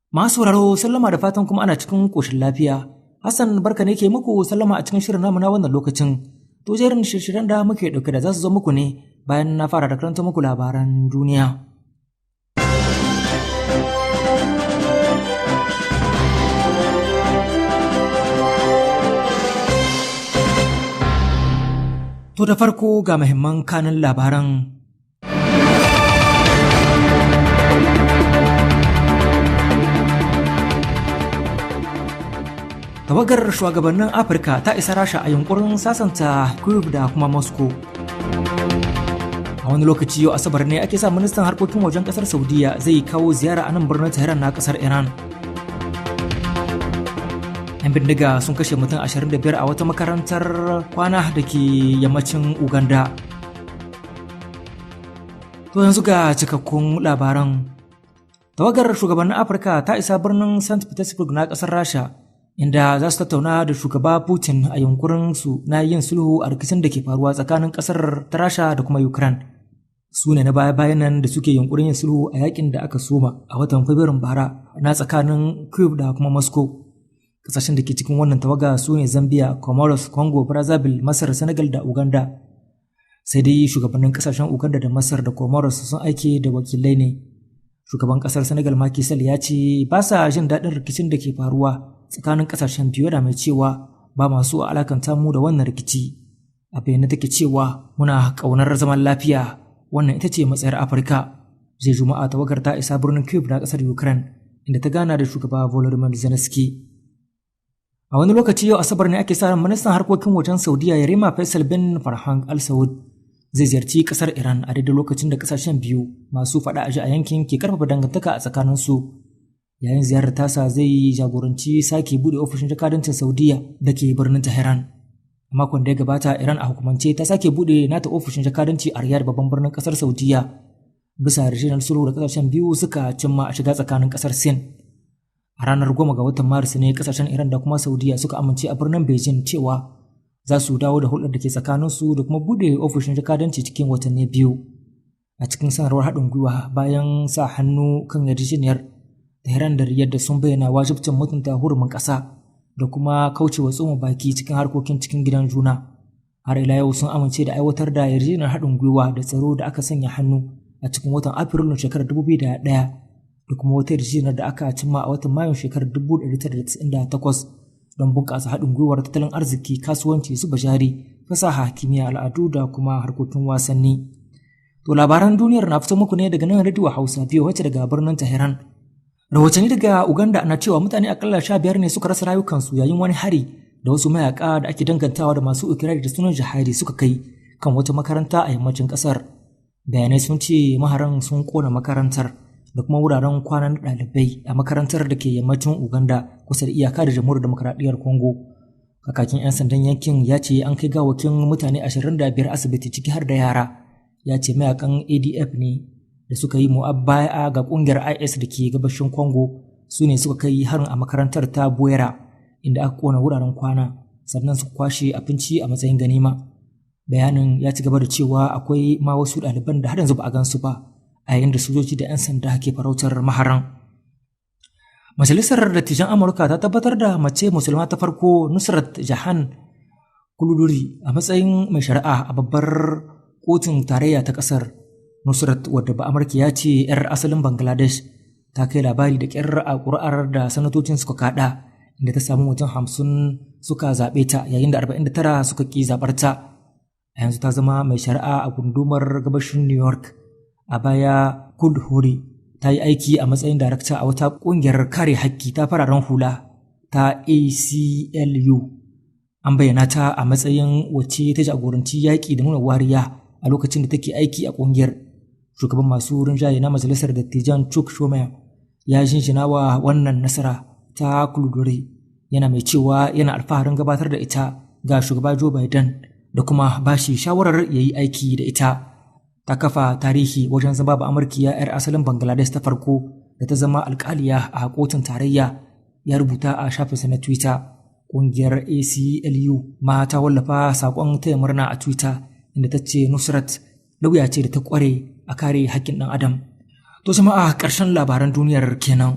Masu sauraro sallama da fatan kuma ana cikin ƙoshin lafiya. Hassan barka ne ke muku sallama a cikin shirin namu na wannan lokacin. To jerin shirye-shiryen da muke ɗauke da za su zo muku ne bayan na fara da karanta muku labaran duniya. To da farko ga muhimman kanin labaran. Tawagar shugabannin Afirka ta isa Rasha a yunkurin sasanta Kyiv da kuma Moscow. A wani lokaci yau Asabar ne ake sa ministan harkokin wajen kasar Saudiya zai kawo ziyara a nan birnin Tehran na kasar Iran. 'Yan bindiga sun kashe mutum 25 a wata makarantar kwana da ke yammacin Uganda. To yanzu ga cikakkun labaran. Tawagar shugabannin Afirka ta isa birnin St. Petersburg na kasar Rasha, inda za su tattauna da shugaba Putin a yunkurin su na yin sulhu a rikicin da ke faruwa tsakanin kasar ta Rasha da kuma Ukraine. Su ne na baya-bayan nan da suke yunkurin yin sulhu a yakin da aka soma a watan Fabrairun bara na tsakanin Kyiv da kuma Moscow. Kasashen da ke cikin wannan tawaga su ne Zambia, Comoros, Congo, Brazzaville, Masar, Senegal da Uganda. Sai dai shugabannin kasashen Uganda da Masar da Comoros sun aike da wakilai ne. Shugaban kasar Senegal Macky Sall ya ce ba sa jin daɗin rikicin da ke faruwa tsakanin kasashen biyu, da mai cewa ba masu alakanta mu da wannan rikici. A bayyane take cewa muna ƙaunar zaman lafiya, wannan ita ce matsayar Afirka. Zai Juma'a tawagar ta isa birnin Kyiv na ƙasar Ukraine, inda ta gana da shugaba Volodymyr Zelensky. A wani lokaci yau Asabar ne ake sa ran ministan harkokin wajen Saudiya Yarima Faisal bin Farhan Al Saud zai ziyarci ƙasar Iran a daidai lokacin da ƙasashen biyu masu faɗa a yankin ke karfafa dangantaka a tsakaninsu. Yayin ziyarar tasa zai jagoranci sake bude ofishin jakadancin Saudiya da ke birnin Tehran. A makon da ya gabata Iran a hukumance ta sake bude nata ofishin jakadanci a Riyadh, babban birnin kasar Saudiya, bisa yarjejeniyar sulhu da kasashen biyu suka cimma a shiga tsakanin kasar Sin. A ranar 10 ga watan Maris ne kasashen Iran da kuma Saudiya suka amince a birnin Beijing cewa za su dawo da hulɗar da ke tsakaninsu da kuma bude ofishin jakadanci cikin watanni biyu. A cikin sanarwar haɗin gwiwa bayan sa hannu kan yarjejeniyar, Tehran da Riyadh sun bayyana wajibcin mutunta hurumin ƙasa da kuma kaucewa tsoma baki cikin harkokin cikin gidan juna. Har ila yau sun amince da aiwatar da yarjejeniyar haɗin gwiwa da tsaro da aka sanya hannu a cikin watan Afrilun shekarar 2001 da kuma wata yarjejeniyar da aka cimma a watan Mayun shekarar 1998 don bunƙasa haɗin gwiwar tattalin arziki, kasuwanci, zuba jari, fasaha, kimiyya, al'adu da kuma harkokin wasanni. To labaran duniyar na fito muku ne daga nan Radio Hausa biyu wacce daga birnin Tehran. Rahotanni daga Uganda na cewa mutane akalla 15 ne suka rasa rayukansu yayin wani hari da wasu mayaka da ake dangantawa da masu ikirari da sunan jihadi suka kai kan wata makaranta a yammacin kasar. Bayanai sun ce maharan sun kona makarantar da kuma wuraren kwanan ɗalibai a makarantar da ke yammacin Uganda kusa da iyaka da Jamhuriyar Demokradiyyar Congo. Kakakin 'yan sandan yankin ya ce an kai gawakin mutane 25 asibiti ciki har da yara. Ya ce mayakan ADF ne da suka yi mu'abbaya ga kungiyar IS da ke gabashin Congo su ne suka kai harin a makarantar ta Buera, inda aka kona wuraren kwana sannan su kwashe abinci a matsayin ganima. Bayanin ya ci gaba da cewa akwai ma wasu ɗaliban da har yanzu ba a gansu ba, a yayin da sojoji da 'yan sanda ke farautar maharan. Majalisar Dattijan Amurka ta tabbatar da mace musulma ta farko Nusrat Jahan Kuluduri a matsayin mai shari'a a babbar kotun tarayya ta ƙasar. Nusrat, wadda ba Amurka ya ce 'yar asalin Bangladesh, ta kai labari da ƙyar a ƙuri'ar da sanatocin suka kaɗa, inda ta samu mutum 50 suka zaɓe ta yayin da 49 suka ƙi zaɓar ta. A yanzu ta zama mai shari'a a gundumar gabashin New York. A baya Kuluduri ta yi aiki a matsayin darakta a wata ƙungiyar kare haƙƙi ta fararen hula ta ACLU. An bayyana ta a matsayin wacce ta jagoranci yaƙi da nuna wariya a lokacin da take aiki a ƙungiyar. Shugaban masu rinjaye na majalisar dattijan Chuck Schumer ya jinjina wa wannan nasara ta Kuluduri, yana mai cewa yana alfaharin gabatar da ita ga shugaba Joe Biden da kuma bashi shawarar ya yi aiki da ita. Ta kafa tarihi wajen zama ba Amurkiya 'yar asalin Bangladesh ta farko da ta zama alƙaliya a kotun tarayya, ya rubuta a shafinsa na Twitter. Ƙungiyar ACLU ma ta wallafa saƙon taya murna a Twitter, inda ta ce Nusrat lauya ce da ta ƙware a kare haƙƙin ɗan adam. To jama'a, ƙarshen labaran duniyar kenan.